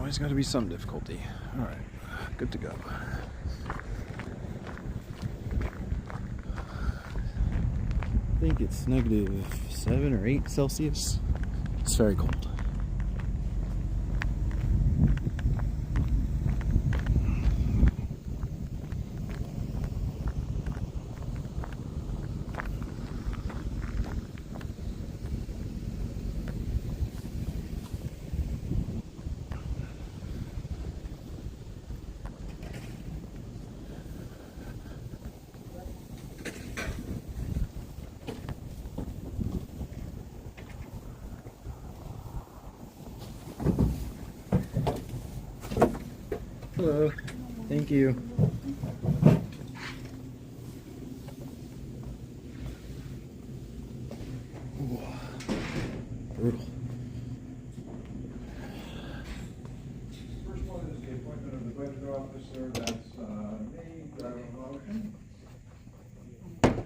always got to be some difficulty. All right, good to go. I think it's -7 or 8 Celsius. It's very cold. Hello. Thank you. Ooh. Brutal. First one is the appointment of the budget officer. That's me. Do I have a motion? Do I have a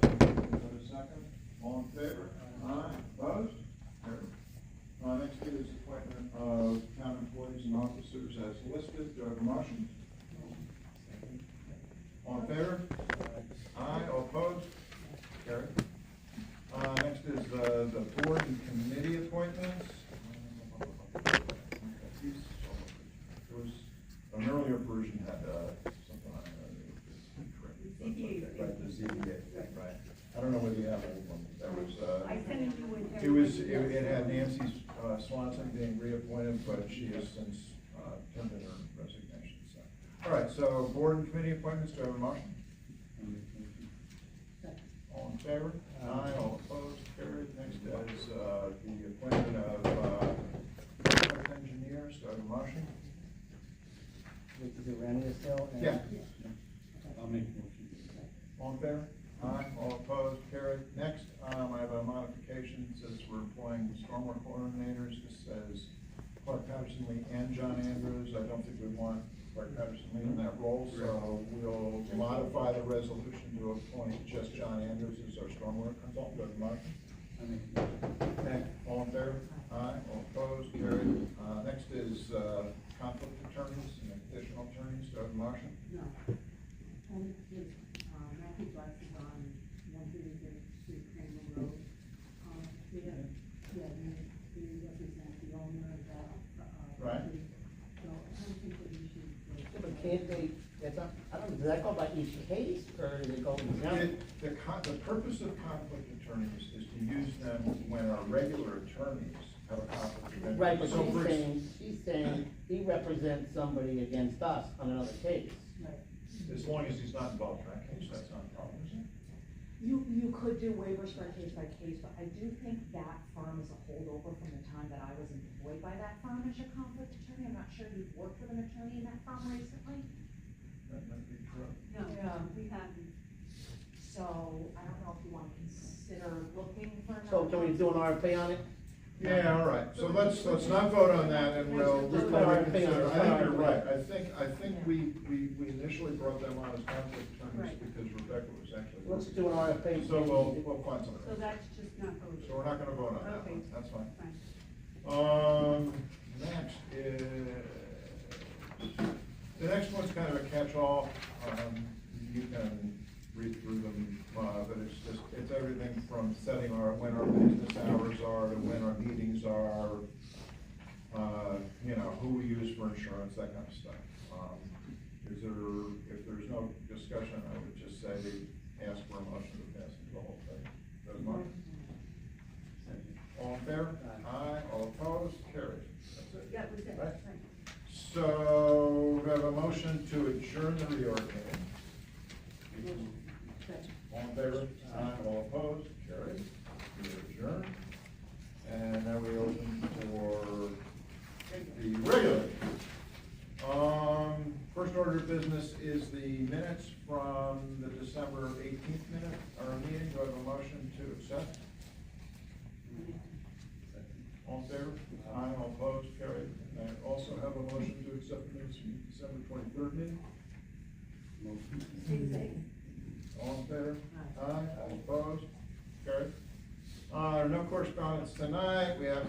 second? All in favor? Aye. Opposed? Carried. Next is appointment of town employees and officers as listed. Do I have a motion? All in favor? Aye. All opposed? Carried. Next is the board and committee appointments. There was an earlier version had something on it. Right, the ZBA, right. I don't know whether you have old one. That was, it had Nancy Swanson being reappointed, but she has since tendered her resignation. So. All right, so board and committee appointments, do I have a motion? All in favor? Aye. All opposed? Carried. Next is the appointment of engineers, do I have a motion? Is it Randy still? Yeah. I'll make a motion. All in favor? Aye. All opposed? Carried. Next, I have a modification. It says we're employing stormwater coordinators. This says Clark Patterson Lee and John Andrews. I don't think we want Clark Patterson Lee in that role, so we'll modify the resolution to appoint just John Andrews as our stormwater consultant. Do I have a motion? I'll make a motion. Okay. All in favor? Aye. All opposed? Carried. Next is conflict attorneys and additional attorneys. Do I have a motion? No. Only because Matthew Butts is on 133 Street, Cranmore Road. He represents the owner of that. Right. So I don't think that we should. Yeah, but can't they, that's not, I don't know, does that go by each case, or does it go in general? The purpose of conflict attorneys is to use them when our regular attorneys have a conflict of interest. Right, but So she's saying he represents somebody against us on another case. Right. as long as he's not involved in that case, that's not a problem, is it? You could do waivers for case by case, but I do think that firm is a holdover from the time that I was employed by that firm as your conflict attorney. I'm not sure you've worked with an attorney in that firm recently. That might be true. No, Yeah. we haven't. So I don't know if you want to consider looking for another. So can we do an RFP on it? Yeah, all right, so let's not vote on that, and we'll reconsider. I think you're right, I think we initially brought them on as conflict attorneys Right. because Rebecca was actually. Let's do an RFP. So we'll find something. So that's just not voted. So we're not gonna vote on that Okay. one, that's fine. Fine. Next is, the next one's kind of a catch-all. You can read through them, but it's everything from setting when our business hours are, to when our meetings are, who we use for insurance, that kind of stuff. If there's no discussion, I would just say, ask for a motion to pass the whole thing. Does motion? All in favor? Aye. All opposed? Carried. That's it. That was it. Right. Right. So, we have a motion to adjourn the reorg meeting. All in favor? Aye. All opposed? Carried. We adjourn. And now we open for the regular meeting. First order of business is the minutes from the December 18th meeting. Do I have a motion to accept? All in favor? Aye. All opposed? Carried. And I also have a motion to accept the minutes from December 23rd meeting. Same. All in favor? Aye. Aye. All opposed? Carried. No correspondence tonight. We have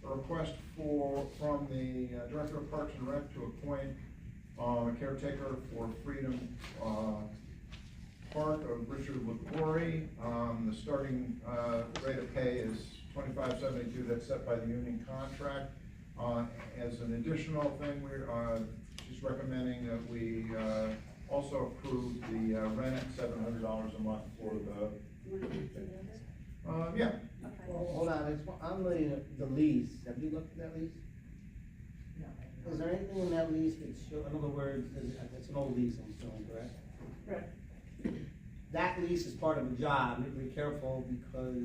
a request from the Director of Parks and Rec to appoint a caretaker for Freedom Park of Richard LaGlory. The starting rate of pay is $25.72, that's set by the union contract. As an additional thing, she's recommending that we also approve the rent at $700 a month for the, yeah. Well, hold on, I'm reading the lease, have you looked at that lease? Is there anything in that lease that show, in other words, it's an old lease, I'm assuming, correct? Correct. That lease is part of a job, you have to be careful because,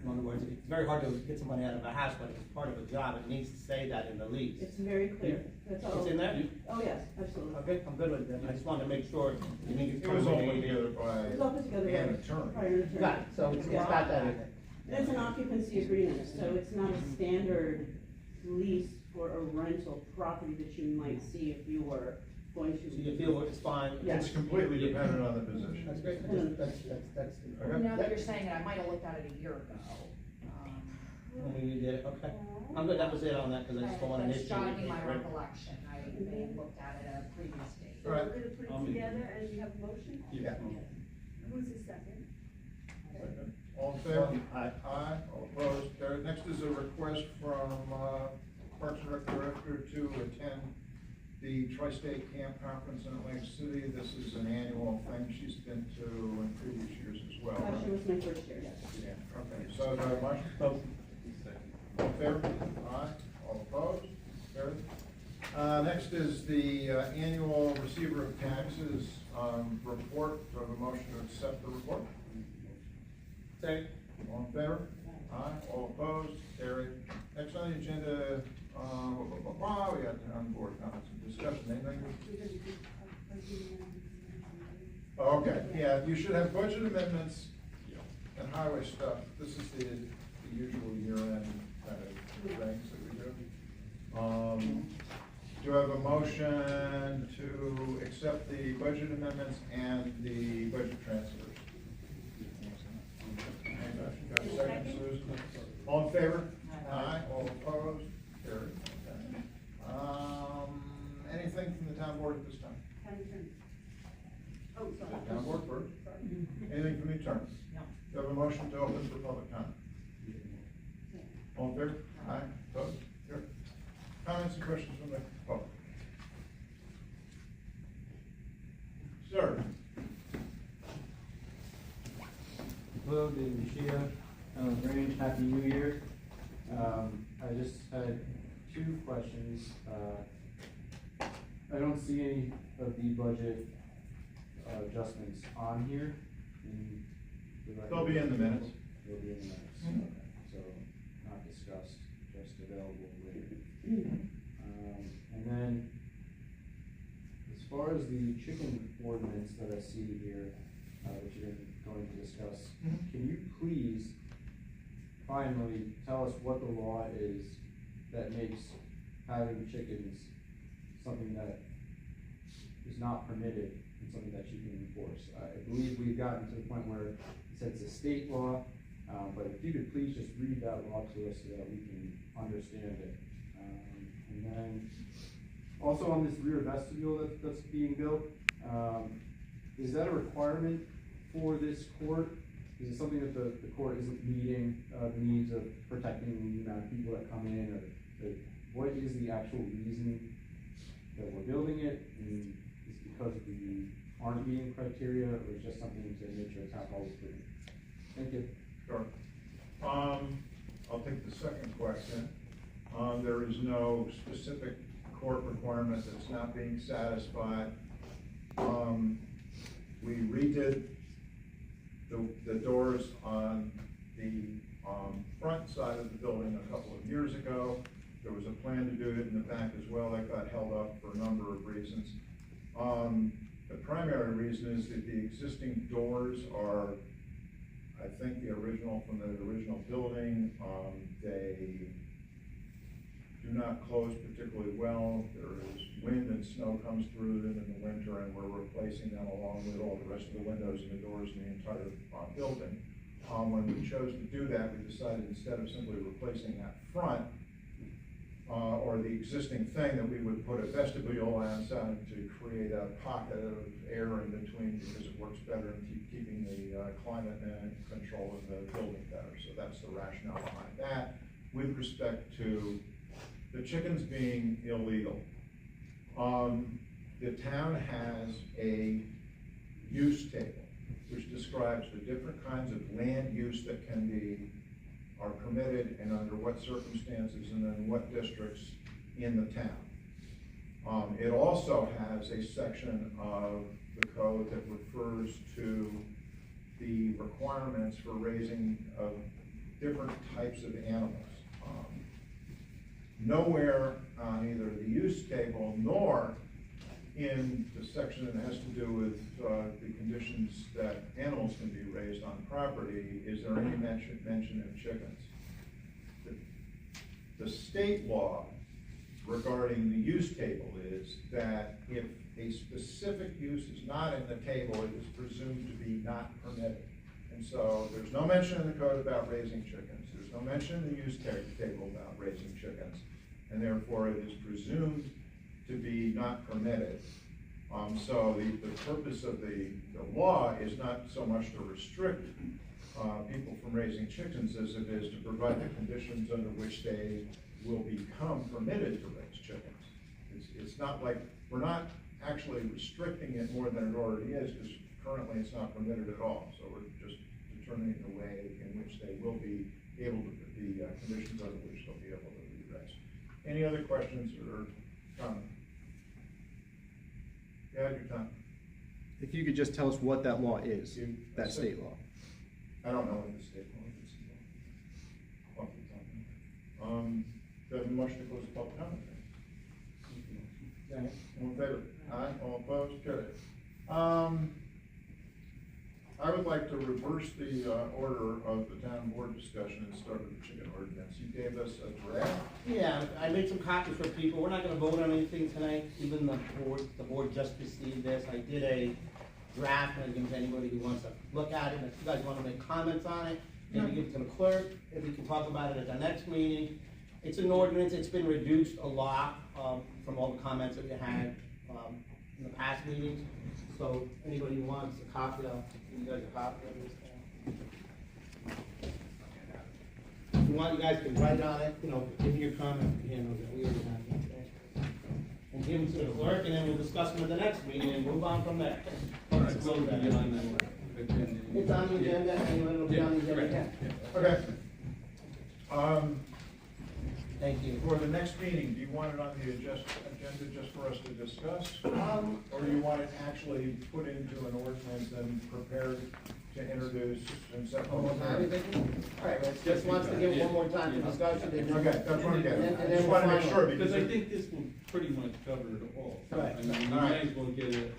in other words, it's very hard to get somebody out of a house, but if it's part of a job, it needs to say that in the lease. It's very clear, that's all. It's in there? Oh, yes, absolutely. Okay, I'm good with that, I just wanted to make sure you didn't get It was all put terminated. together by It's all put together by an attorney. by an attorney. Got it, so it's got that in it. And it's an occupancy agreement, so it's not a standard lease for a rental property that you might see if you were going to. So you feel it's fine? Yes. It's completely dependent on the position. That's great, that's. Okay. Now that you're saying it, I might have looked at it a year ago. When you did it, okay. I'm good, that was it on that, cause I just don't want an issue. It's jogging my recollection, I may have looked at it at a previous date. All right. We're gonna put it together and you have a motion? Yeah. Who's the second? Second. All in favor? Aye. Aye, all opposed, carried. Next is a request from Parks and Rec Director to attend the Tri-State Camp Conference in Atlantic City. This is an annual thing she's been to in previous years as well. Last year was my first year, yes. Yeah, okay, so do I have a motion? All in favor? Aye, all opposed, carried. Next is the annual Receiver of Taxes report. Do I have a motion to accept the report? Second. All in favor? Aye, all opposed, carried. Next on the agenda, we got the on-board comments and discussion, anything? Okay, yeah, you should have budget amendments and highway stuff. This is the usual year-end kind of things that we do. Do I have a motion to accept the budget amendments and the budget transfers? Got a second, Susan? All in favor? Aye. All opposed? Carried. Anything from the town board at this time? Oh, sorry. Town board first? Anything from the attorney? No. Do you have a motion to open for public comment? All in favor? Aye. Opposed? Carried. Comments and questions from the public? Sir? Hello, David Shia, Lagrange, Happy New Year. I just had two questions. I don't see any of the budget adjustments on here. They'll be in the minutes. They'll be in the minutes, Mhm. okay, so not discussed, just available later. And then, as far as the chicken ordinance that I see here, that you're going to discuss, Mhm. can you please finally tell us what the law is that makes having chickens something that is not permitted and something that you can enforce? I believe we've gotten to the point where it says it's a state law, but if you could please just read that law to us so that we can understand it. And then, also on this rear vestibule that's being built, is that a requirement for this court? Is it something that the court isn't meeting, the needs of protecting the amount of people that come in, or what is the actual reason that we're building it? And is it because we aren't meeting criteria, or is it just something to make sure it's not always clean? Thank you. Sure. I'll take the second question. There is no specific court requirement that's not being satisfied. We redid the doors on the front side of the building a couple of years ago. There was a plan to do it in the back as well. That got held up for a number of reasons. The primary reason is that the existing doors are, I think, the original from the original building. They do not close particularly well. There is wind and snow comes through them in the winter, and we're replacing them along with all the rest of the windows and the doors in the entire building. When we chose to do that, we decided instead of simply replacing that front, or the existing thing, that we would put a vestibule outside to create a pocket of air in between, because it works better in keeping the climate and control of the building better. So that's the rationale behind that. With respect to the chickens being illegal, the town has a use table which describes the different kinds of land use that are permitted and under what circumstances and in what districts in the town. It also has a section of the code that refers to the requirements for raising of different types of animals. Nowhere on either the use table nor in the section that has to do with the conditions that animals can be raised on property is there any mention of chickens. The state law regarding the use table is that if a specific use is not in the table, it is presumed to be not permitted. And so there's no mention in the code about raising chickens. There's no mention in the use table about raising chickens. And therefore it is presumed to be not permitted. So the purpose of the law is not so much to restrict people from raising chickens as it is to provide the conditions under which they will become permitted to raise chickens. It's not like, we're not actually restricting it more than it already is, because currently it's not permitted at all. So we're just determining the way in which they will be able to, the conditions under which they'll be able to be raised. Any other questions or comments? Yeah, your time. If you could just tell us what that law is, that state law. I don't know what the state law is. Off the top. Do I have a motion to close the public comment? All in favor? Aye. All opposed? Carried. I would like to reverse the order of the town board discussion and start with the chicken ordinance. You gave us a draft. Yeah, I made some copies for people. We're not gonna vote on anything tonight, even the board just received this. I did a draft, and I give it to anybody who wants to look at it. If you guys wanna make comments on it, maybe give it to the clerk, and we can talk about it at the next meeting. It's an ordinance, it's been reduced a lot, from all the comments that we had, in the past meetings. So anybody who wants a copy, I'll give you guys a copy of this. If you want, you guys can write on it, give me your comment, we already have it. And give them to the clerk, and then we'll discuss them at the next meeting and move on from there. It's on the agenda. It's on the agenda, and it'll be on the agenda. Okay. Thank you. For the next meeting, do you want it on the agenda just for us to discuss? Or do you want it actually put into an ordinance and prepared to introduce and set One public more time, hearing? anything? All right, let's just wants to give it one more time for discussion. and then- Okay, that's what I'm getting at. I and then just want to we'll make sure Because because I think this will pretty much cover it all. Right. I mean, you All right. might as well get a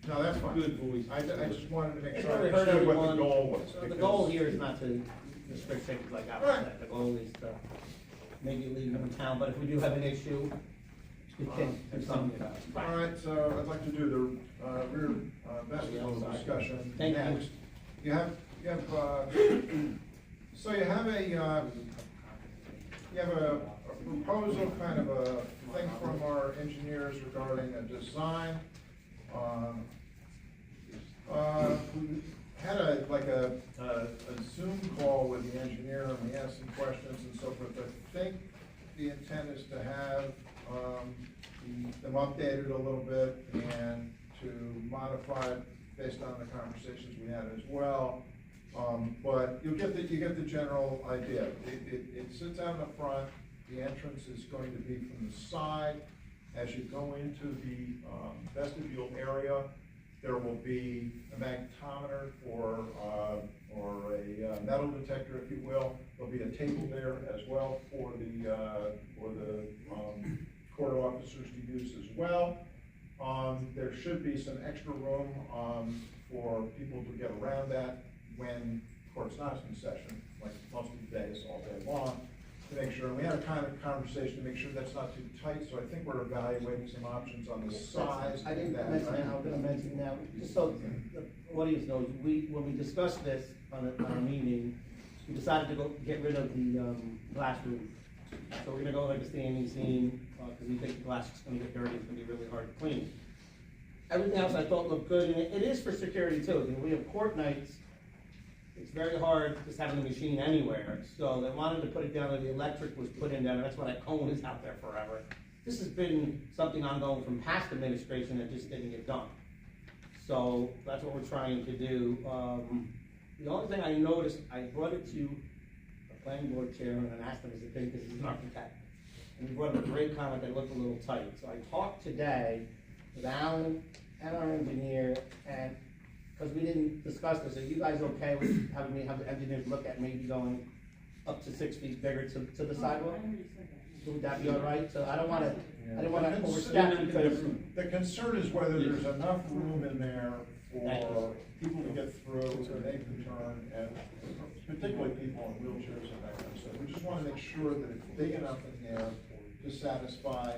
no, that's fine. good voice. I just wanted to make It's sure I already heard understood what the everyone. goal was. The because- goal here is not to restrict things like I Right. said. The goal is to maybe leave them in town, but if we do have an issue, we can do something about it. All right, so I'd like to do the rear vestibule discussion Thank you. next. So you have a proposal, kind of a thing from our engineers regarding a design. We had a Zoom call with the engineer, and we asked some questions and so forth. I think the intent is to have them updated a little bit and to modify it based on the conversations we had as well. But you get the general idea. It sits out in the front. The entrance is going to be from the side. As you go into the vestibule area, there will be a magnetometer or a metal detector, if you will. There'll be a table there as well for the court officers to use as well. There should be some extra room for people to get around that when court's not in session, like most of the days, all day long. to make sure, and we had a kind of conversation to make sure that's not too tight, so I think we're evaluating some options on the size. I didn't of that, mention right? that, I'm gonna mention now, just so the audience knows, when we discussed this on a meeting, we decided to get rid of the, glass roof. So we're gonna go like a standing seam, cause we think the glass is gonna get dirty, it's gonna be really hard to clean. Everything else I thought looked good, and it is for security too, when we have court nights, it's very hard just having the machine anywhere, so they wanted to put it down, and the electric was put in down, and that's why that cone is out there forever. This has been something ongoing from past administration that just didn't get done. So that's what we're trying to do. The only thing I noticed, I brought it to the planning board chairman and asked him his opinion, because he's an architect. And he brought up a great comment that looked a little tight. So I talked today with Alan and our engineer, and because we didn't discuss this, are you guys okay with having me have the engineers look at maybe going up to 6 feet bigger to the sidewalk? Would that be all right? So I don't wanna, I didn't wanna overstep because. The concern is whether there's enough room in there for people to get through and they can turn, and particularly people in wheelchairs and that kind of stuff. We just wanna make sure that it's big enough in there to satisfy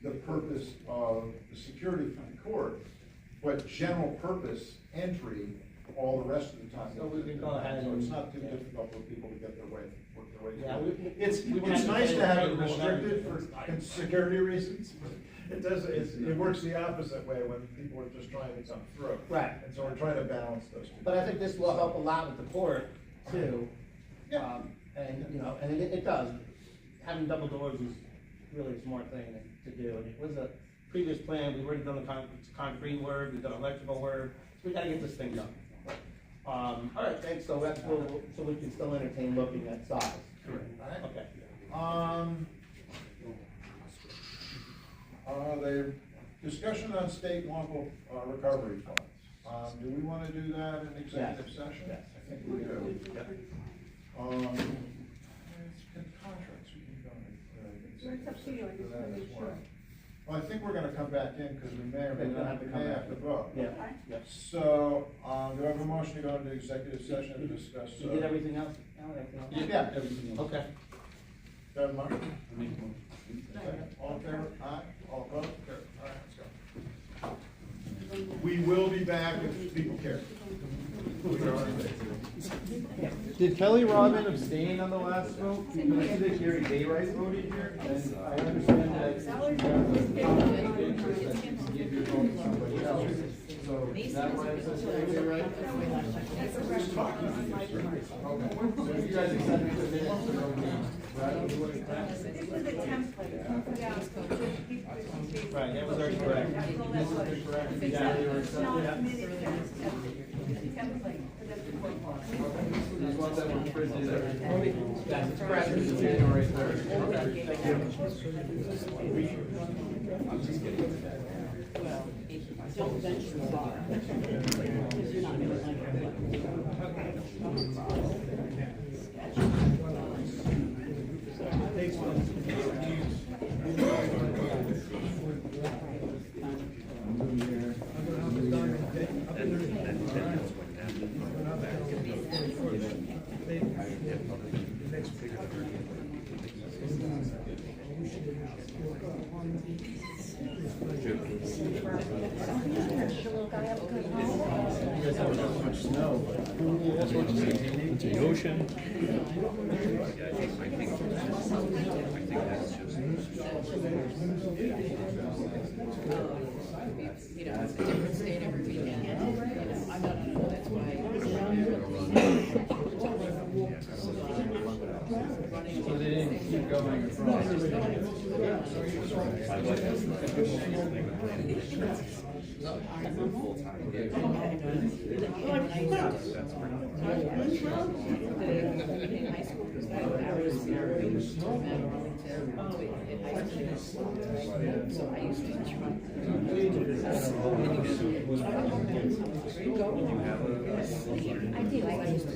the purpose of the security from the court, but general purpose entry all the rest of the time. So we can go ahead So it's and- not too difficult for people to get their way, work their way through. Yeah, It's wouldn't nice to have it table and restricted everything. for security reasons, but it does, it works the opposite way when people are just trying to come through. Right. And so we're trying to balance those two. But I think this will help a lot with the court too. Yeah. And, you know, and it does. Having double doors is really a smart thing to do. And it was a previous plan, we've already done the concrete work, we've done electrical work, so we gotta get this thing done. All right, thanks, so that's, so we can still entertain looking at size. Correct. Okay. The discussion on state and local, recovery funds. Do we wanna do that in executive session? Yes. I think we do. Contracts, we can go into, It's up to you, I just wanna make sure. Well, I think we're gonna come back in, because we may or may We're gonna not, have to we come may back. have to vote. Yeah, yeah. So, do I have a motion to go into executive session to discuss? You did everything else? No, everything else? Yeah. Everything else. Okay. Do I have a motion? I make a motion. Second. All in favor? Aye. All opposed? Carried. All right, let's go. We will be back if people care. Did Kelly Robin abstain on the last vote? Because I see that Gary Dayright voted here, and I understand that give your vote to somebody else. So is that why it says Gary Dayright? Okay, so if you guys accept the minutes, they're okay, right? This was a template. Right, that was already correct. This is incorrect. Yeah, you were accepted. It's a template, but that's the court law. These ones that were printed are. That's correct. January 3rd. I'm just kidding. Don't venture far, because you're not gonna like It's the ocean. You know, it's a different state every weekend. You know, I'm not, that's why. So they didn't keep going across. In high school, because I was So I used to try. I do, I used to.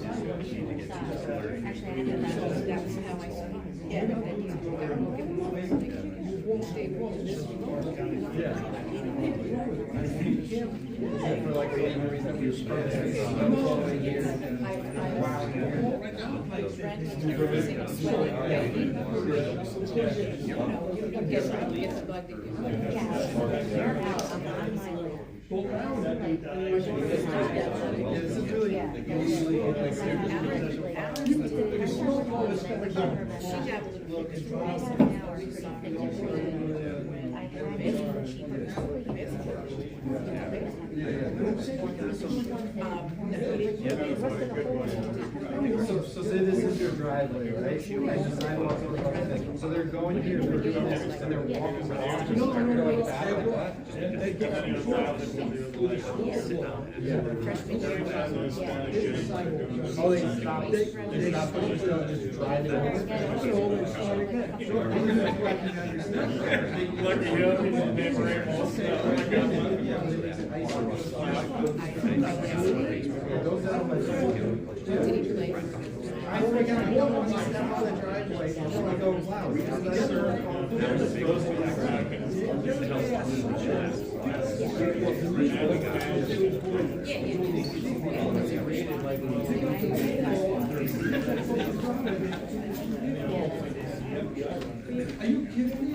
Actually, I didn't know that. That was how I started. Yeah. And then you stay For like the memories that we were supposed This is really usually So say this is your driveway, right? And the sidewalk's over there. So they're going here, they're doing this, and they're walking around. Oh, they stop, they stop, just driving. Those are my I don't think I want to step on the driveway and go, wow. Are you kidding me?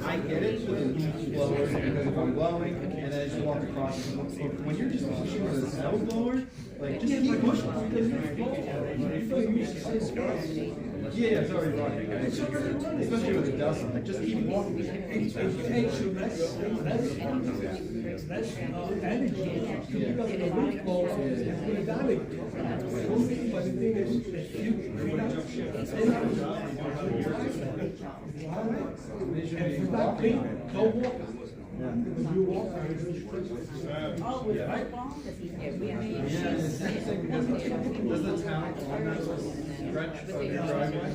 I get it, blower, because if I'm blowing, and then I just walk across, when you're just pushing with a snow blower, like, just keep pushing. Yeah, it's already running, especially with the dust, like, just keep walking. Does the town own that stretch of your driveway?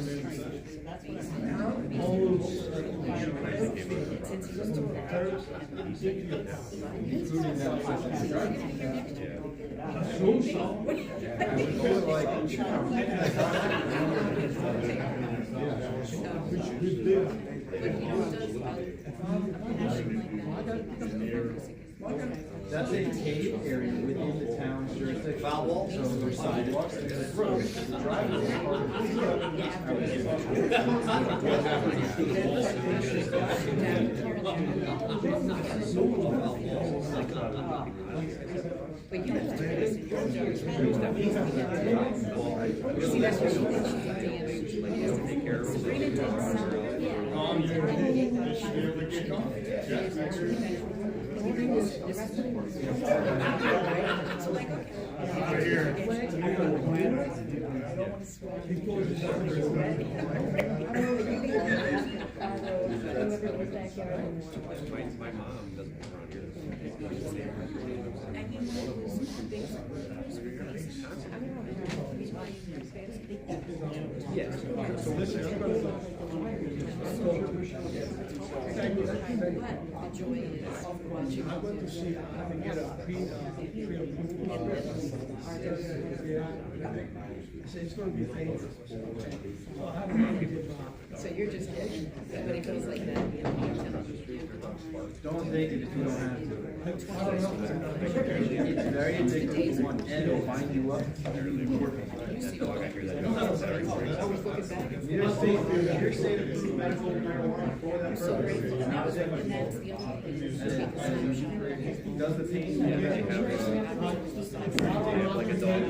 That's a cave area within the town's jurisdiction. So there's sidewalks, there's roads, there's driveways. But you have to listen, your job is see, that's what take care of Sabrina did My mom doesn't live around here. Yeah. So listen, I'm going to see how to get a it's going to be painful. So you're just kidding. When it goes like that, you Don't take it if you don't have to. It's very addictive. One end will bind you up. Your state of medical marijuana for that purpose. Does the pain? like a dog.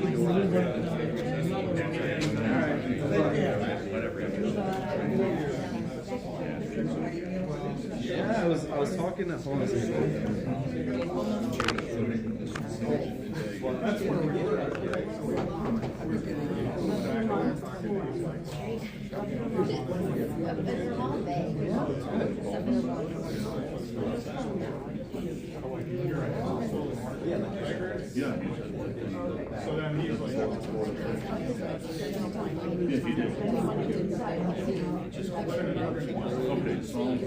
Yeah, I was talking to hold on a second. That's where we were. They're all vague. Some of them are- Yeah. So then he's like. Okay, so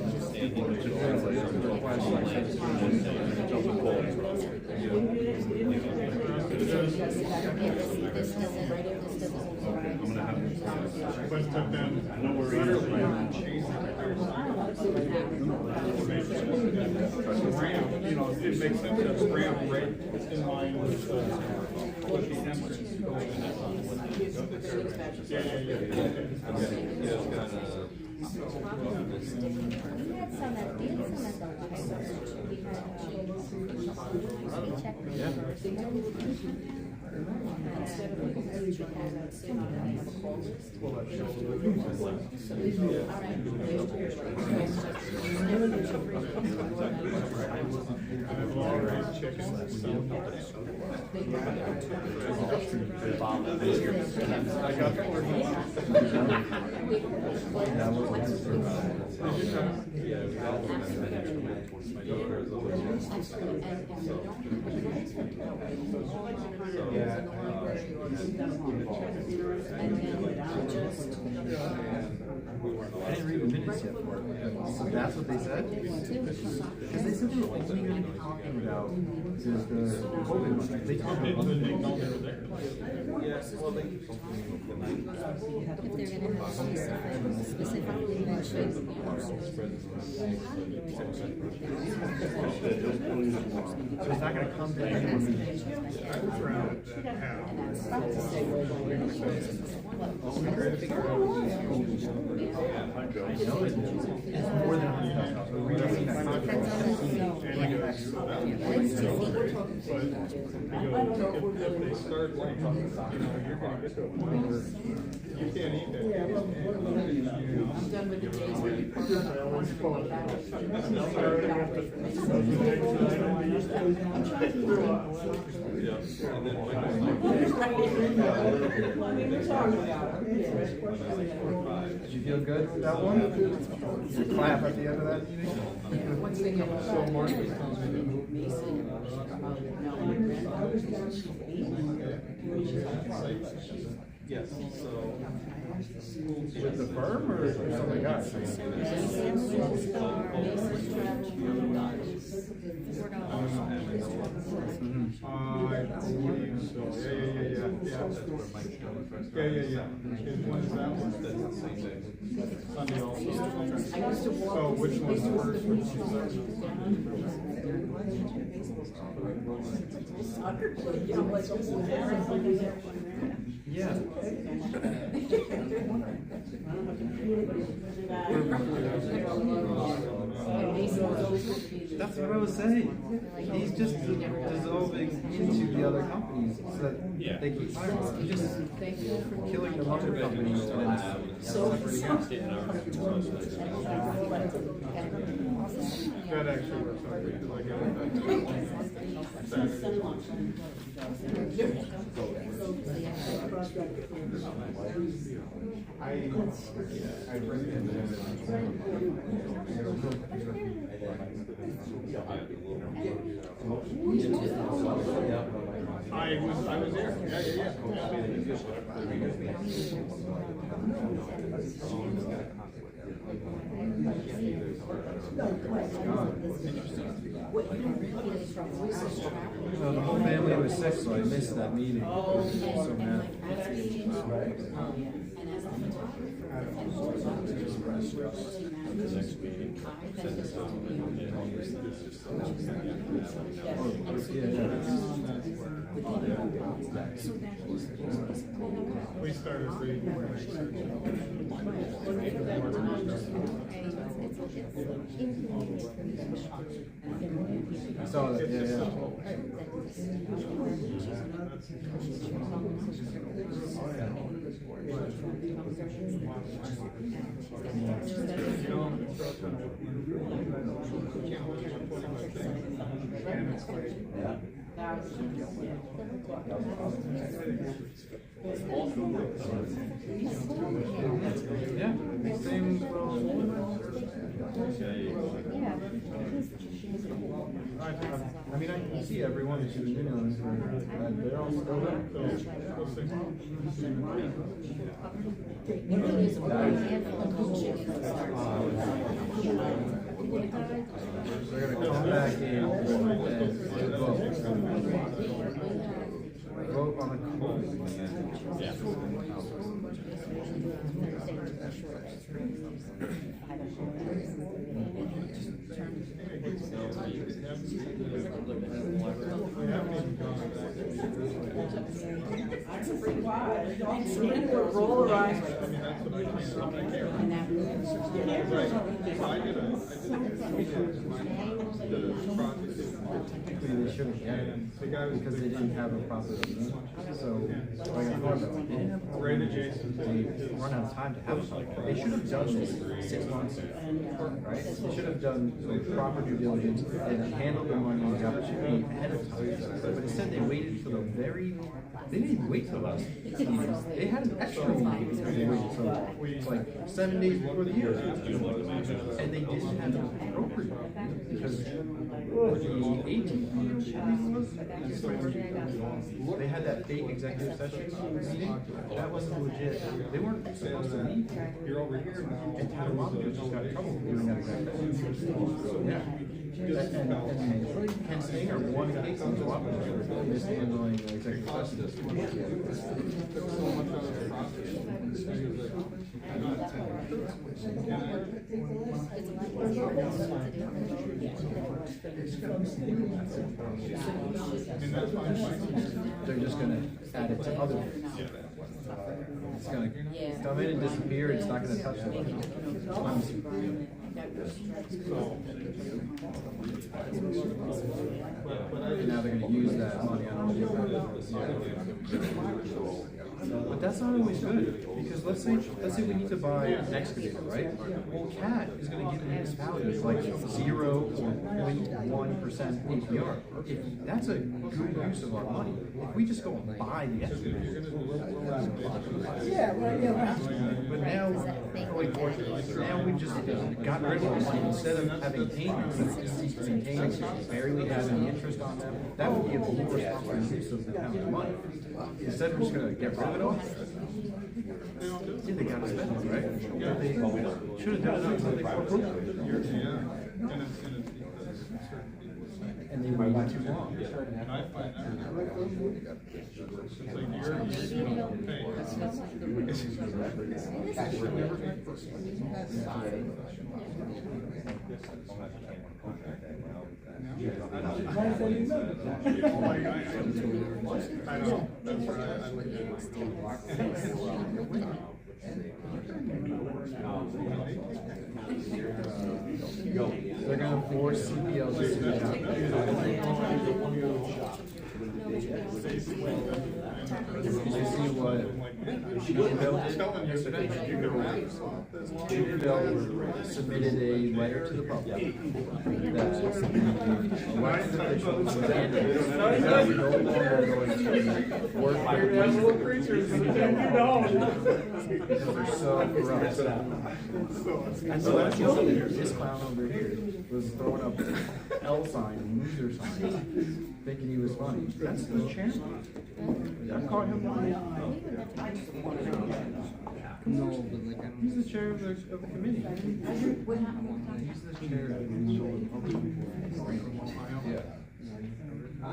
But then, you know, it makes sense to ramp right in line with the entrance. Yeah. We had some at the I didn't read the minutes yet for it. So that's what they said? Because they said they were only going to be talking about the COVID one. They talked about other things. If they're gonna have specifically mentioned. So it's not going to come to anyone. More than You can't eat that. I'm done with the days where you park on the corner and go back. Did you feel good with that one? Did you clap at the end of that meeting? Once they get so much. Yes, so. With the firm or something else? I believe so. Yeah. When is that one? Sunday also. So which one's first, which is Yeah. That's what I was saying. He's just dissolving into the other companies so that they keep hiring. He's just killing the mother companies and then separating out. that actually works out good. I was there. Yeah. No, the whole family was sick, so I missed that meeting. I was so mad. We started reading. I saw that, yeah. Yeah, same. I mean, I can see everyone who's tuning in on this, they're all still there. There's a handful of cool chickens that start. They're gonna come back in and vote on the code. Technically, they shouldn't get it because they didn't have a proper meeting. So, like I thought about it, they didn't have a proper meeting. They run out of time to have a proper. They should have done this 6 months ago, right? They should have done proper due diligence and handled the money and the opportunity ahead of time. But instead, they waited for the very. They didn't even wait till last meeting. They had an extra meeting because they waited till like 7 days before the year. And they didn't have an appropriate because the 18th they had that fake executive session meeting. That wasn't legit. They weren't supposed to meet. You're over here now. And Tyler Monaco just got in trouble for doing that executive session. Yeah. And Ken Stinger won the case on the law for mishandling the executive session. They're just gonna add it to other things. It's gonna come in and disappear, it's not gonna touch them. And now they're gonna use that money on all the But that's not always good, because let's say we need to buy an excavator, right? Well, CAT is going to give municipalities like 0 or 0.1% APR. That's a good use of our money. If we just go and buy the excavator, but now we just got rid of our money instead of having payments that cease to be payments, barely have any interest on them. That would be a more responsible use of the town's money. Instead, we're just going to get rid of it all. Yeah, they got to spend it, right? They should have done it until they appropriated it. And they waited too long. I know, that's right. They're going to force CPL to sit down. Did you see what Bill did yesterday? Bill submitted a letter to the public that elected officials mandated that we're no longer going to work because they're so corrupt. And so that's this clown over here was throwing up L sign and loser signs, thinking he was funny. That's the chairman. I caught him lying. No, but like he's the chair of the committee. He's the chair of the yeah. I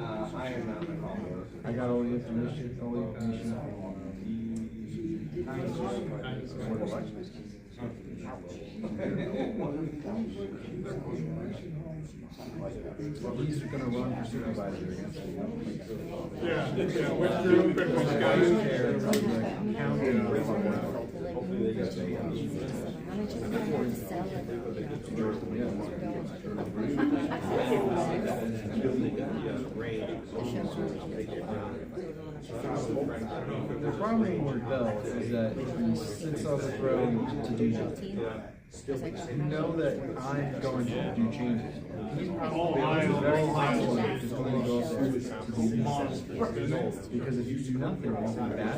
am not. I got all the information. Well, he's going to run for supervisor against me. Yeah, which group and which guy? The problem with Bell is that he sits on the throne to do nothing. Know that I'm going to do changes. He's probably very comfortable just going to go up there to do Because if you do nothing, it's not bad.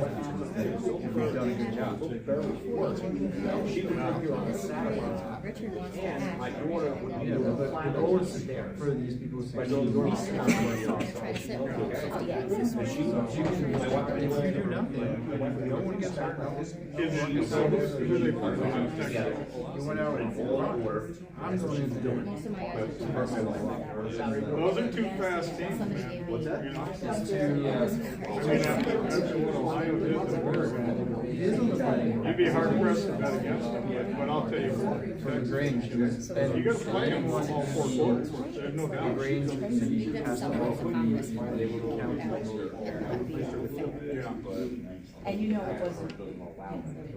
You've done a good job. Richard wants to add. Yeah, but the goal is for these people to succeed. Try to sit with 50 exes. If you do nothing, no one gets hurt. You went out and I'm going into doing Most of my guys are Those are two fast teams, man. What's that? You know? It's I mean, after what Ohio did to Oregon, you'd be hard pressed to bet against them, but I'll tell you what. for Lagrange. You gotta play them all 4 quarters, there's no doubt. Lagrange, you have to Congress. And you know it wasn't.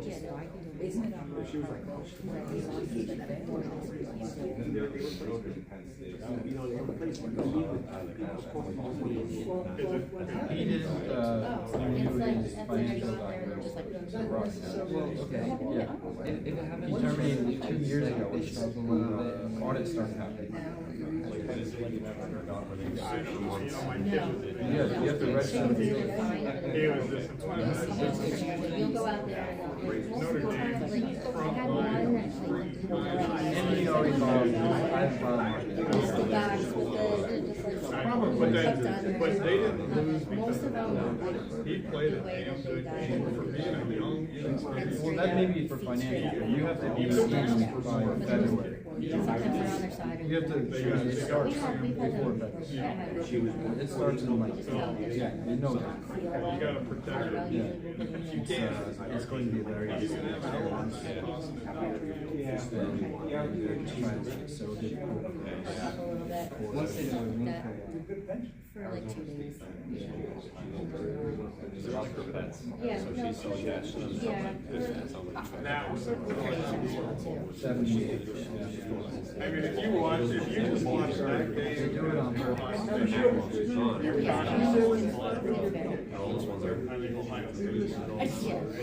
Yeah, no, I can do it. Isn't it a hard He didn't, It's like, his that's like I financial go out there and they're just like. Yeah. He terminated 2 years ago, which audit started happening. Yeah, you have to register. You'll go out there and most of the time, like, I had one that's And he already filed, I filed. the guys with the, just like. But they didn't lose Most of them. because he played a damn good game for being a young, inexperienced. Well, that may be for financial, but you have to be seasoned by February. Sometimes they're on their side. You have to, it starts We've had before them. February. It starts in like, yeah, you know that. You gotta protect it. Yeah. It's going to be a very easy. So A little bit. That, for like 2 days. Yeah. Yeah. Now, 78. I mean, if you just watch that They game, do it on purpose.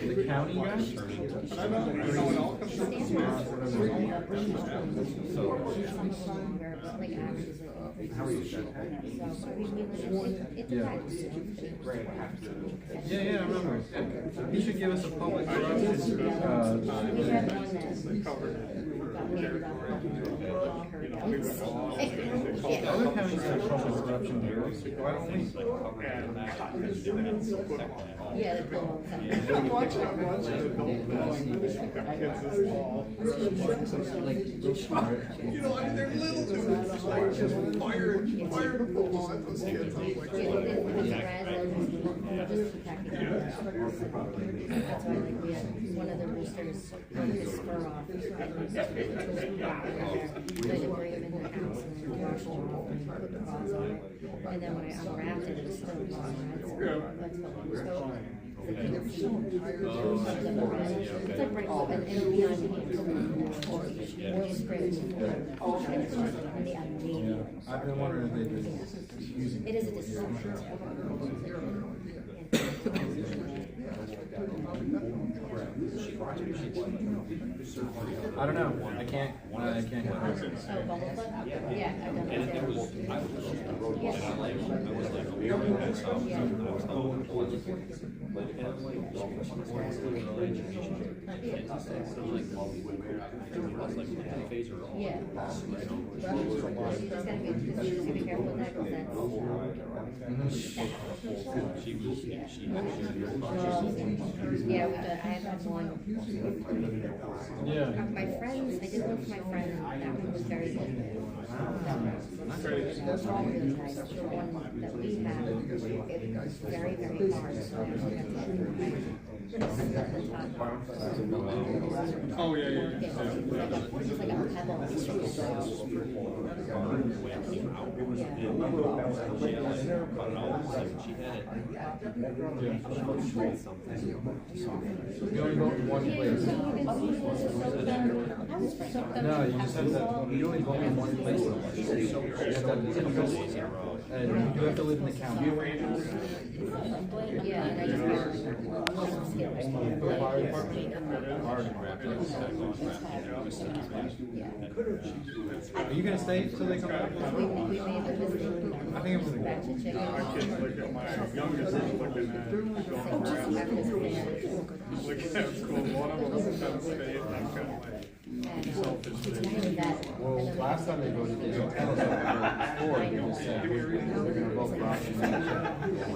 The county guy? Like averages it. How are you? So, I mean, it depends. Yeah, I remember. He should give us a public corruption, We had one that got handed up. other counties have public corruption bureaus. Why don't we? Yeah, the bill. I'm watching you know, I mean, they're little dudes, it's like just fire the football at those kids. I was like, Yeah, it was red, just protecting them. That's why, like, we had one of the roosters run his spur off, and we let him bring him in the house and then wash him off and put the paws on it. And then when I unwrapped it, it was still red, so that's what we stole. It's like right off, and behind the hands, oil spray. I've been wondering if they've been using. It is a distraction. I don't know, I can't help it. Oh, bubble butt? Yeah, I've done And it was, that. I was like, Yeah. You just gotta be careful with that, because yeah, I have had one. Yeah. My friends, I did one for my friend, that one was very good. That was really nice. The one that we had, it was very, very hard, so I actually had to. oh, yeah. It's like a pebble. You only vote in one place. No, you just have to, you only vote in one place. And you do have to live in the county. Yeah, and I just Are you gonna stay till they come back? We may have a visit. I think I'm gonna Batch of chicken. My kids look at my youngest is looking at school, one of them is Penn State, and I'm kind of like, Well, last time they voted, they didn't tell us what they were for, they just said, they're gonna vote for option one. So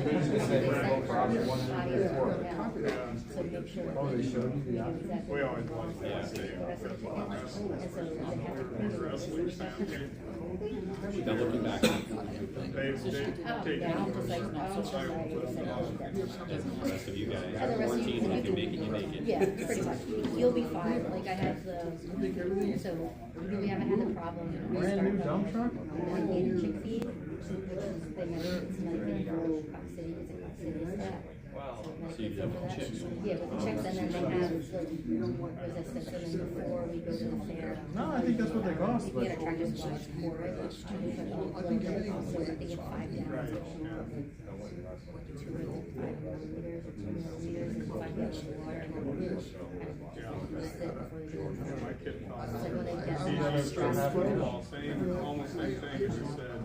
they just said, we're gonna vote for option 1 and 4. So make sure. Oh, they showed you the option? we always want to stay up there. Wrestling fan. Now looking back, They take as the rest of you guys, quarantine, if you make it, you make it. Yeah, pretty much. You'll be fine. Like I have the, so we haven't had the problem. Brand new dump truck? In chick feed, which is, they mentioned it's medical proximity, is it proximity is that? So you have chicks. Yeah, with the chicks, and then they have the resistance, and then before we go to the fair. No, I think that's what they cost, We but. get a tractor supply for it, so I think it's 5 gallons. 2 liters, 5 milliliters, or 2 milliliters, and 5 gallons of water, and then we just sit before they go. my kid It's like when they get See, more that's stressful. football, almost same thing, as you said.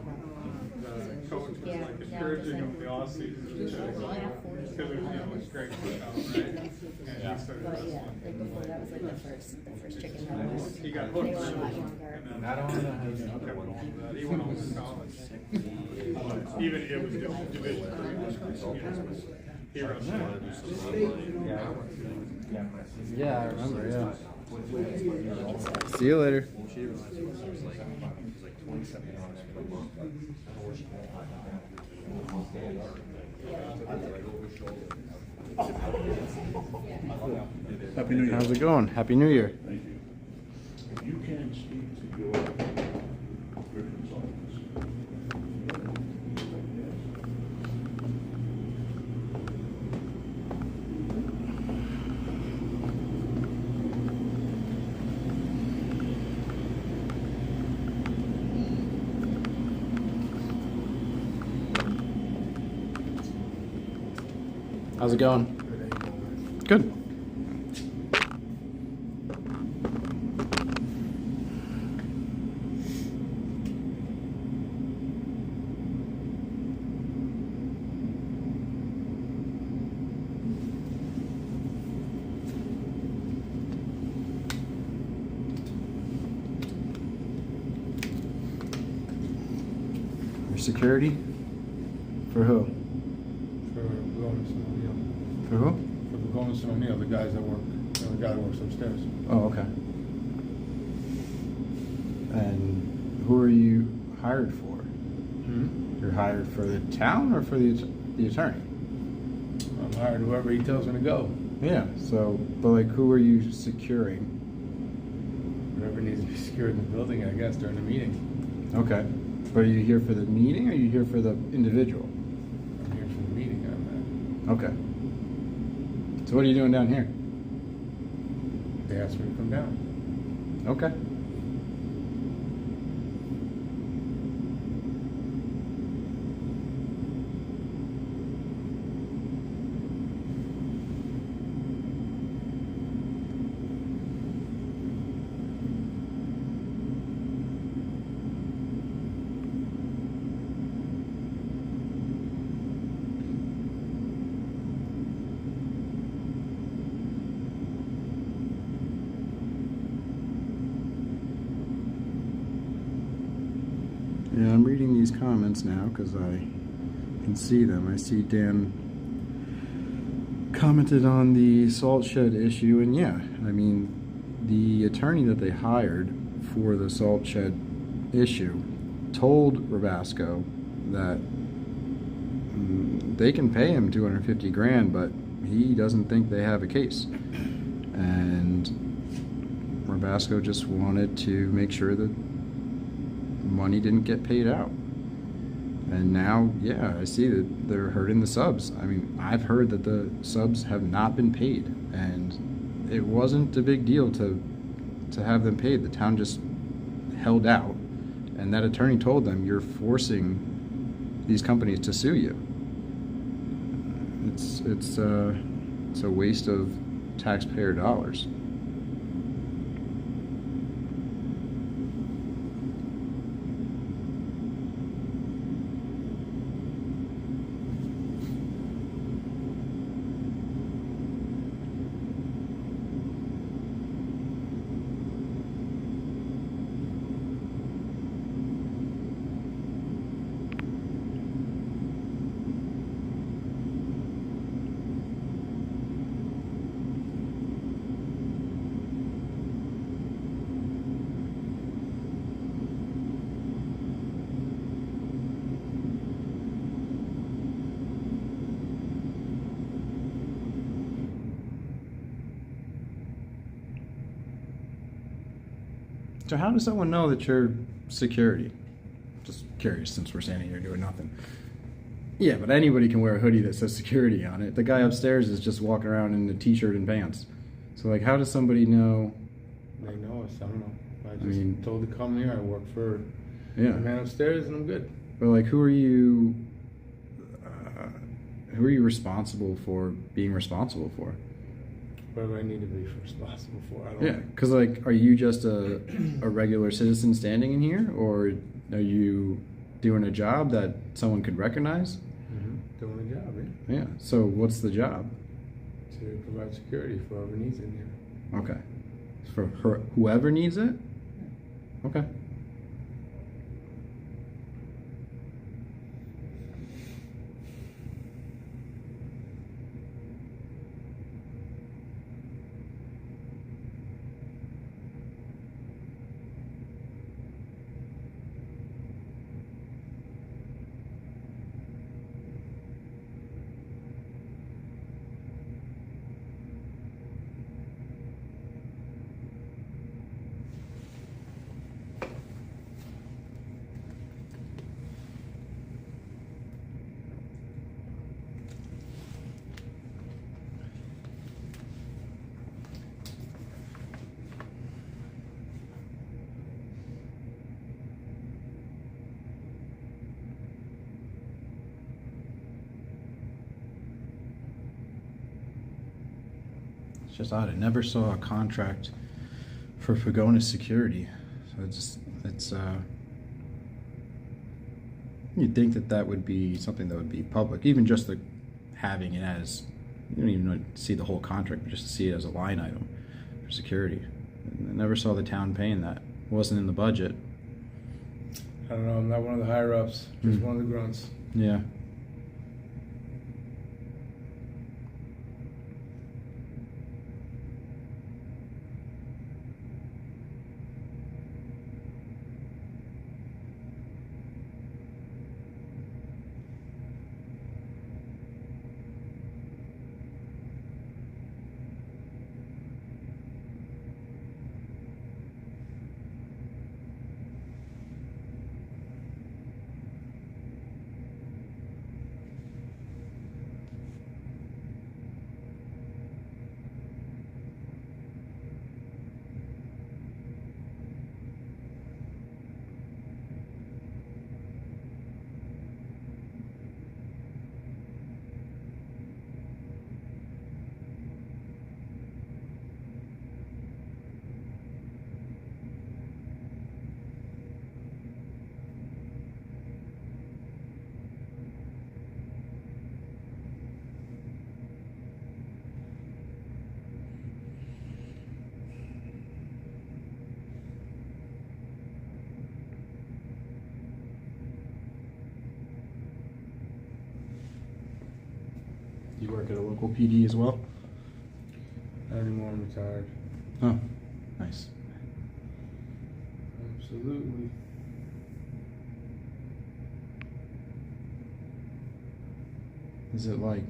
The coach was like encouraging him in the off season because it's great football, right? And he started But yeah, wrestling. like before, that was like the first chicken that was. He got They hooked. were a lot younger. I don't know how you do He went on to college. Even it was Division III. He wrestled. Yeah, I remember, yeah. See you later. Happy New Year. How's it going? Happy New Year. Thank you. If you can speak to your Griffin's office. How's it going? Good. Your security? For who? For Gomez and O'Neill. For who? For Gomez and O'Neill, the guys that work, the guy that works upstairs. Oh, okay. And who are you hired for? You're hired for the town or for the attorney? I'm hired whoever he tells me to go. Yeah, so, but like, who are you securing? Whatever needs to be secured in the building, I guess, during the meeting. Okay. But are you here for the meeting or are you here for the individual? I'm here for the meeting, Okay. So what are you doing down here? they asked me to come down. Okay. Yeah, I'm reading these comments now because I can see them. I see Dan commented on the salt shed issue, and yeah, I mean, the attorney that they hired for the salt shed issue told Rabasco that they can pay him $250,000, but he doesn't think they have a case. And Rabasco just wanted to make sure that money didn't get paid out. And now, yeah, I see that they're hurting the subs. I mean, I've heard that the subs have not been paid, and it wasn't a big deal to to have them paid. The town just held out, and that attorney told them, you're forcing these companies to sue you. It's a waste of taxpayer dollars. So how does someone know that you're security? Just curious, since we're standing here doing nothing. Yeah, but anybody can wear a hoodie that says security on it. The guy upstairs is just walking around in a t-shirt and pants. So like, how does somebody know? They know us, I don't know. I just told to come here, I work for the Yeah. man upstairs and I'm good. But like, who are you responsible for being responsible for? What do I need to be responsible for? I don't Yeah, because like, are you just a regular citizen standing in here, or are you doing a job that someone could recognize? Doing a job, yeah. Yeah, so what's the job? To provide security for whoever needs it in here. Okay. For whoever needs it? Okay. It's just odd. I never saw a contract for Pagonis security. So you'd think that would be something that would be public, even just having it as, you don't even see the whole contract, but just to see it as a line item for security. I never saw the town paying that. It wasn't in the budget. I don't know, I'm not one of the higher ups, just one of the grunts. Yeah. You work at a local PD as well? Not anymore, I'm retired. Oh, nice. Absolutely. Is it like,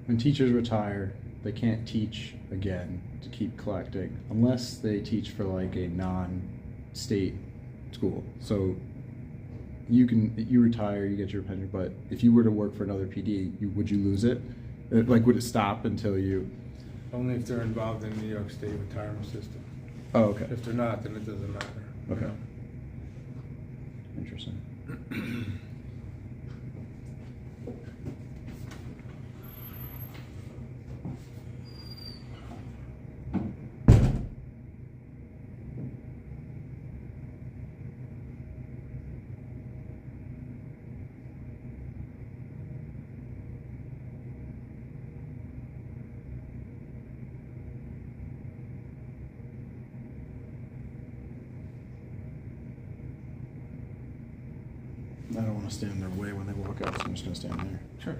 when teachers retire, they can't teach again to keep collecting unless they teach for like a non-state school. So you retire, you get your pension, but if you were to work for another PD, would you lose it? Like, would it stop until you? Only if they're involved in the New York State retirement system. Oh, okay. If they're not, then it doesn't matter. Okay. Interesting. I don't want to stand in their way when they walk out, so I'm just going to stand there. Sure.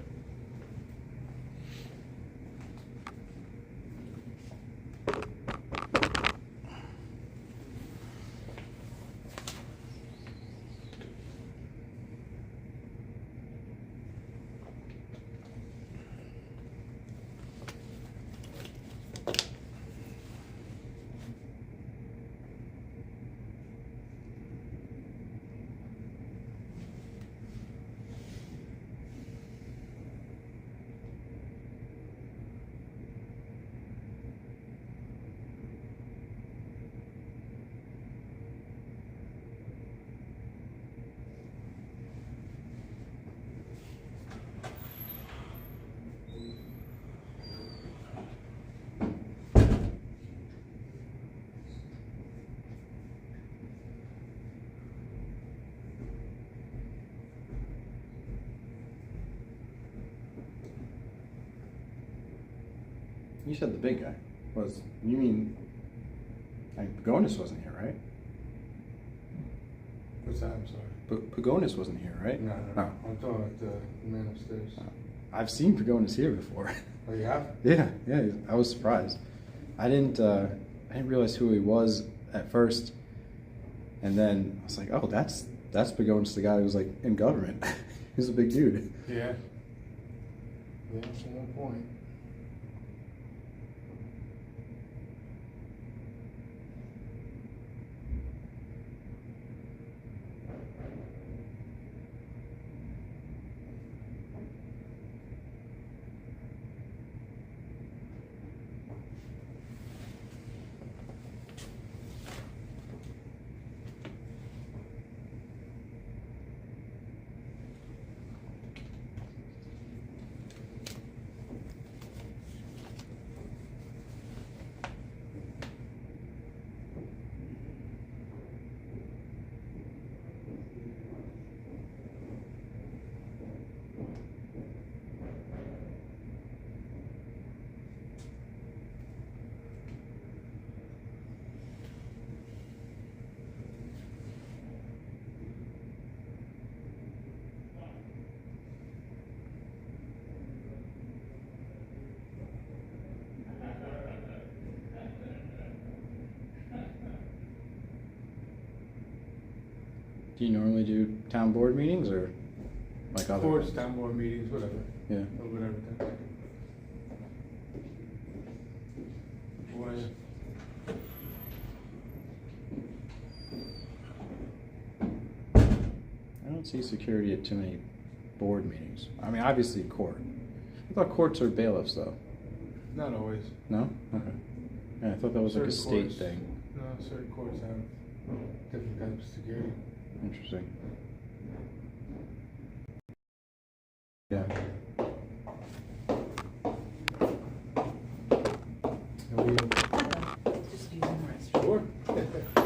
You said the big guy was, you mean, Pagonis wasn't here, right? What's that? I'm sorry. Pagonis wasn't here, right? No. I'm talking about the man upstairs. I've seen Pagonis here before. Oh, you have? Yeah, I was surprised. I didn't realize who he was at first, and then I was like, oh, that's Pagonis, the guy who was like in government. He's a big dude. Yeah. Yeah, that's a good point. Do you normally do town board meetings or like other? Boards, town board meetings, whatever. Yeah. A little bit of everything. Boy. I don't see security at too many board meetings. I mean, obviously court. I thought courts are bailiffs though. Not always. No? Okay. Yeah, I thought that was like a Certain state courts- thing. No, certain courts have different types of security. Interesting. Yeah. Just using the restroom. Sure.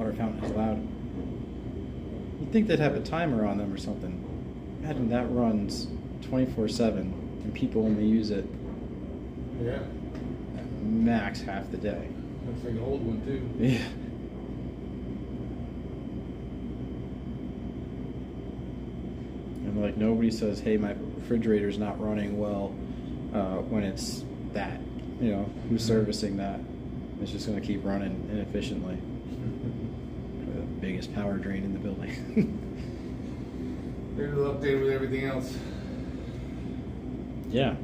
water fountain is loud. You'd think they'd have a timer on them or something. Imagine that runs 24/7 and people only use it Yeah. max half the day. Looks like an old one too. Yeah. And like nobody says, hey, my refrigerator's not running well when it's that. You know, who's servicing that? It's just going to keep running inefficiently. The biggest power drain in the building. Maybe they'll update with everything else. Yeah.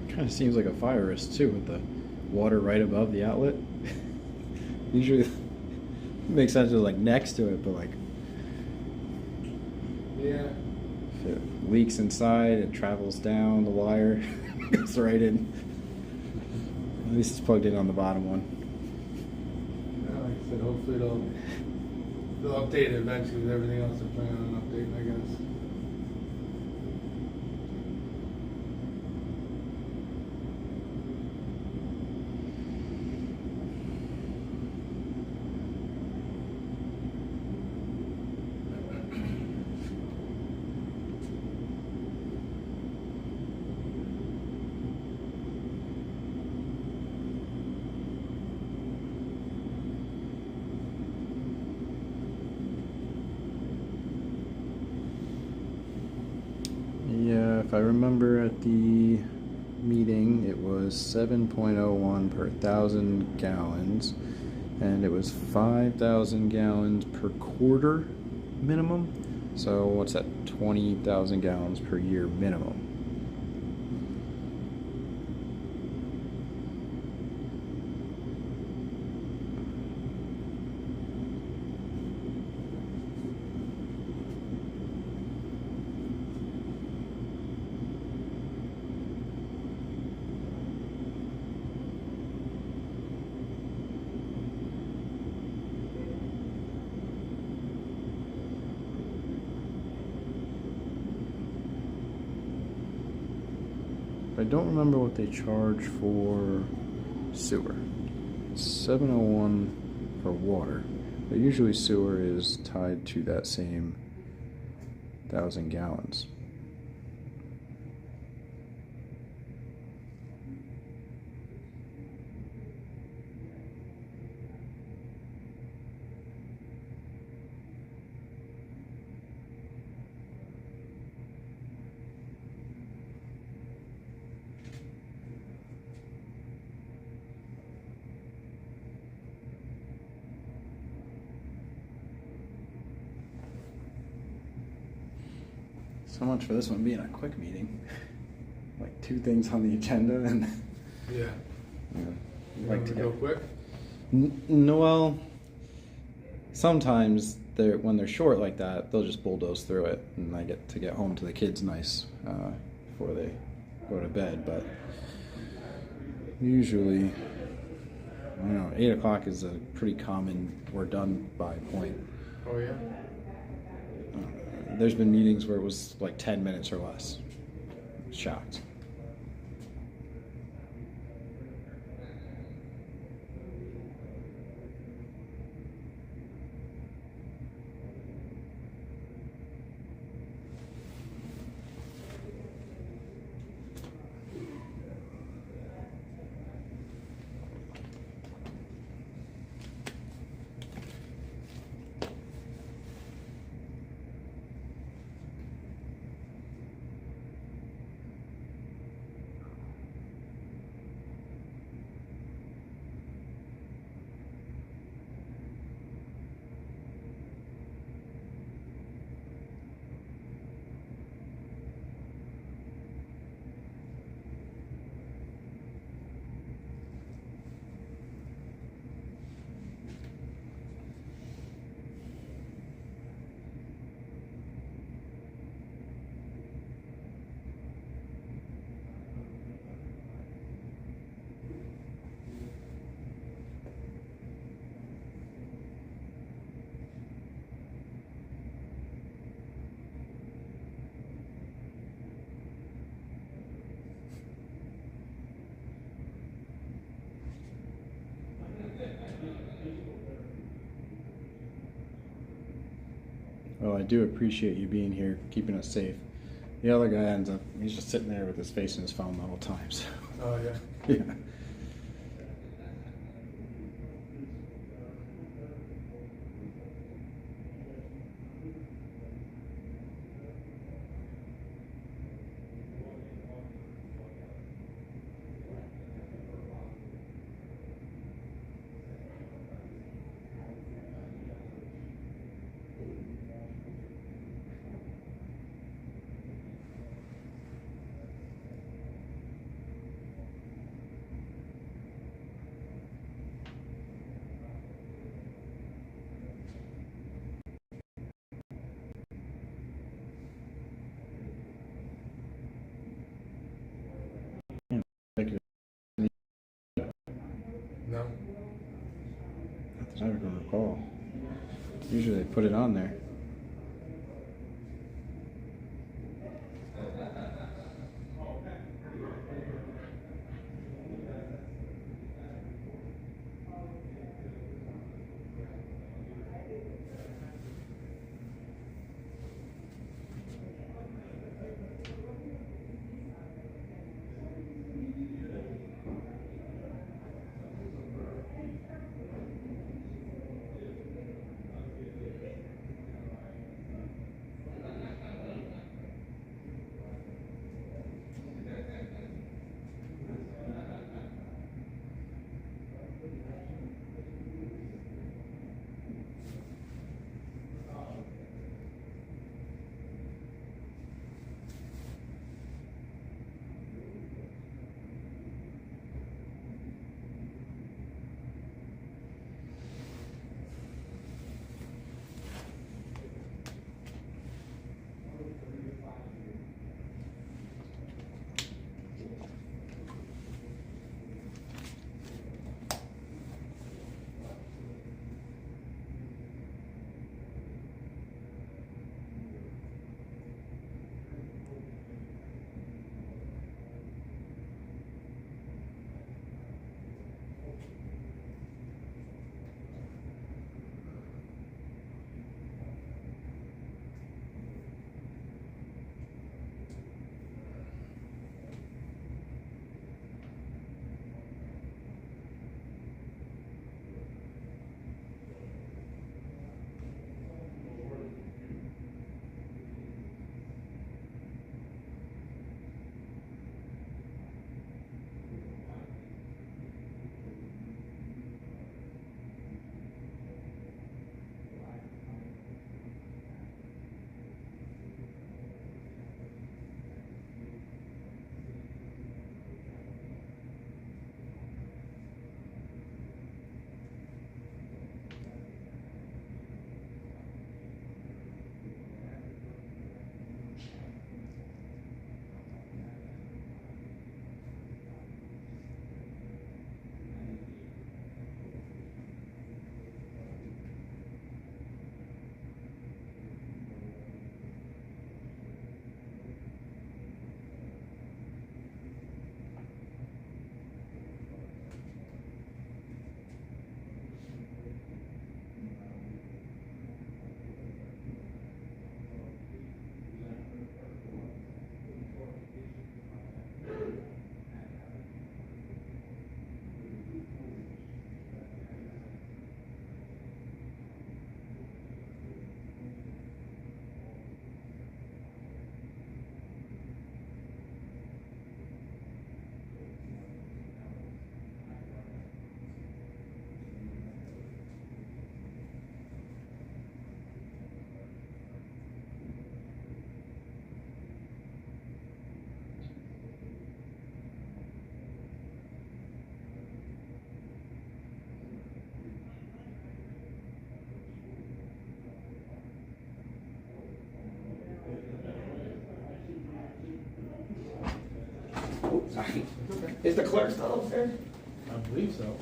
Kind of seems like a fire risk too, with the water right above the outlet. Usually, it makes sense to like next to it, but like, Yeah. if it leaks inside, it travels down the wire, goes right in. At least it's plugged in on the bottom one. Yeah, like I said, hopefully they'll update it eventually with everything else they're planning on updating, I guess. Yeah, if I remember at the meeting, it was 7.01 per 1,000 gallons, and it was 5,000 gallons per quarter minimum. So what's that? 20,000 gallons per year minimum. I don't remember what they charge for sewer. It's 701 for water, but usually sewer is tied to that same 1,000 gallons. So much for this one being a quick meeting. Like 2 things on the agenda and Yeah. you like to Go get quick? No, well, sometimes when they're short like that, they'll just bulldoze through it, and I get to get home to the kids nice before they go to bed. But usually, I don't know, 8 o'clock is a pretty common we're done by point. Oh yeah? There's been meetings where it was like 10 minutes or less. Shocked. Oh, I do appreciate you being here, keeping us safe. The other guy ends up, he's just sitting there with his face in his phone the whole time. So. Oh, yeah. Yeah. Thank you. No. Not that I can recall. Usually they put it on there. Sorry. Is the clerk still up there? I believe so.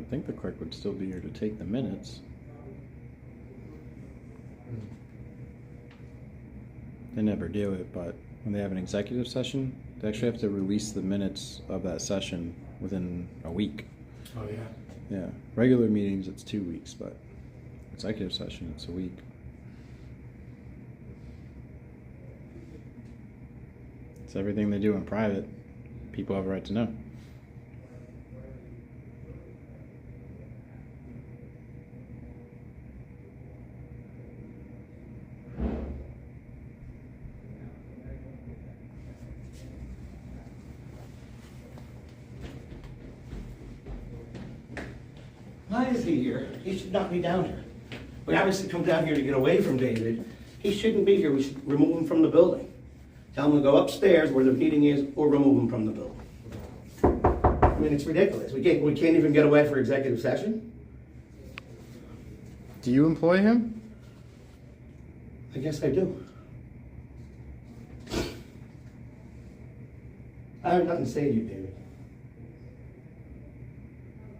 think the clerk would still be here to take the minutes. They never do it, but when they have an executive session, they actually have to release the minutes of that session within a week. Oh, yeah. Yeah, regular meetings, it's 2 weeks, but executive session, it's a week. It's everything they do in private. People have a right to know. Why is he here? He should not be down here. We obviously come down here to get away from David. He shouldn't be here. We should remove him from the building. Tell him to go upstairs where the meeting is, or remove him from the building. I mean, it's ridiculous. We can't even get away for executive session? Do you employ him? I guess I do. I have nothing to say to you, David.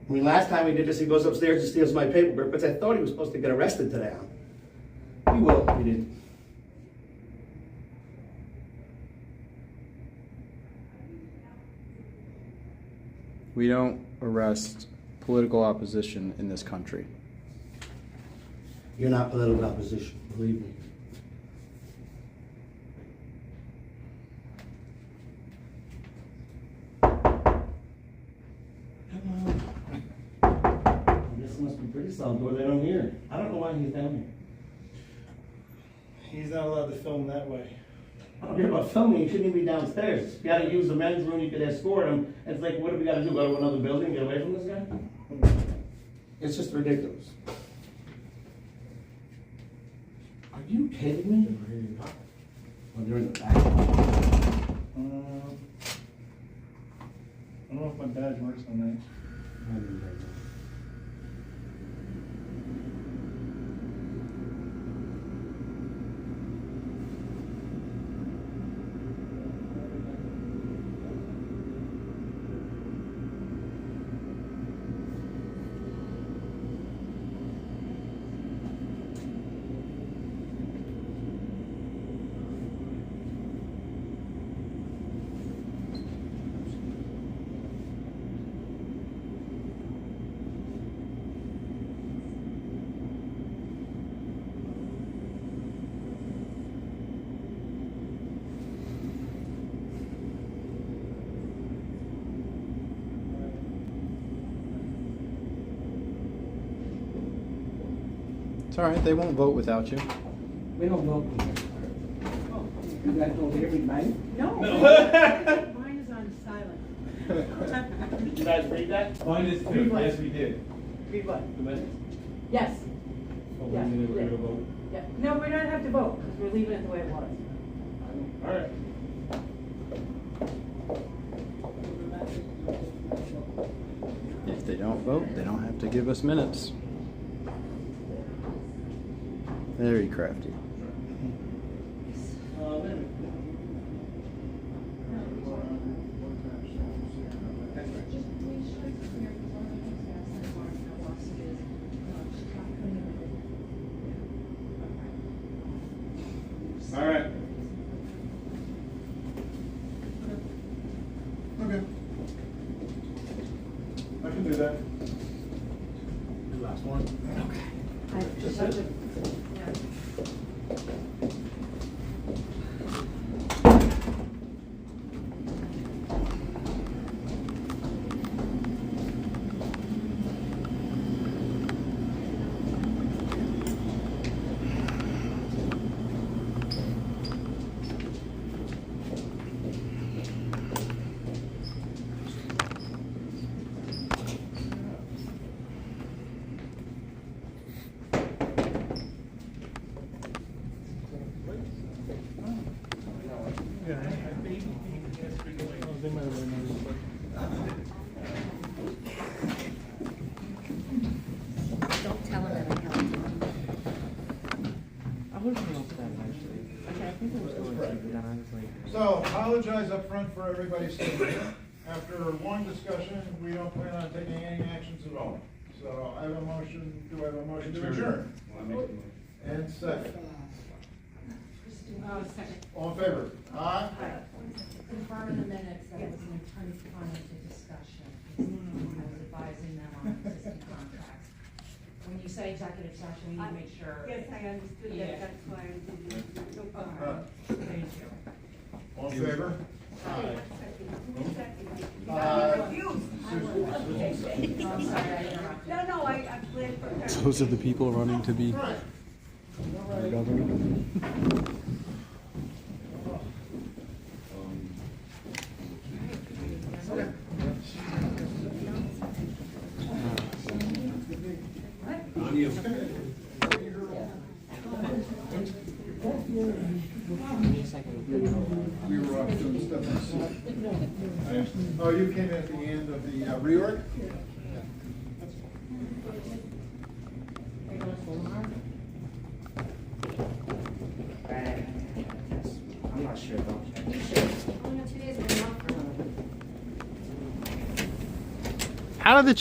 I mean, last time we did this, he goes upstairs and steals my paperwork, but I thought he was supposed to get arrested today. He will, he didn't. We don't arrest political opposition in this country. You're not political opposition, believe me. This must be pretty solid door they don't hear. I don't know why he's down here. He's not allowed to film that way. I don't care about filming, he shouldn't even be downstairs. If you gotta use the men's room, you could escort him. It's like, what do we gotta do, go to another building, get away from this guy? It's just ridiculous. Are you kidding me? Oh, they're in the back. I don't know if my badge works on that. It's all right. They won't vote without you. We don't vote. You guys don't hear me, man? No. Mine is on silent. Did you guys read that? Mine is too. Yes, we did. Read what? The minutes? Yes. Oh, we Yes, didn't we did. agree to vote. Yeah. No, we don't have to vote, because we're leaving it the way it was. All right. If they don't vote, they don't have to give us minutes. Very crafty. Wait a minute. All right. Okay. I can do that. The last one. Don't tell him that I helped him. I wasn't upset actually. I think I was going to, but then I was like. So, apologize up front for everybody sitting here. After one discussion, we don't plan on taking any actions at all. So I have a motion, do I have a motion to adjourn? And second. Second. All in favor? Aye? Confirm in the minutes that it was an attorney-client discussion. I was advising them on existing contracts. When you say executive session, we need to make sure. Yes, I understood Yeah. that, that's why I didn't. No problem. Thank you. All in favor? No, I'm sorry, I interrupted. No, I'm glad for her. Those are the people running to be Right. governor. We were off doing stuff. Oh, you came at the end of the reorg? I'm not sure about that. How did the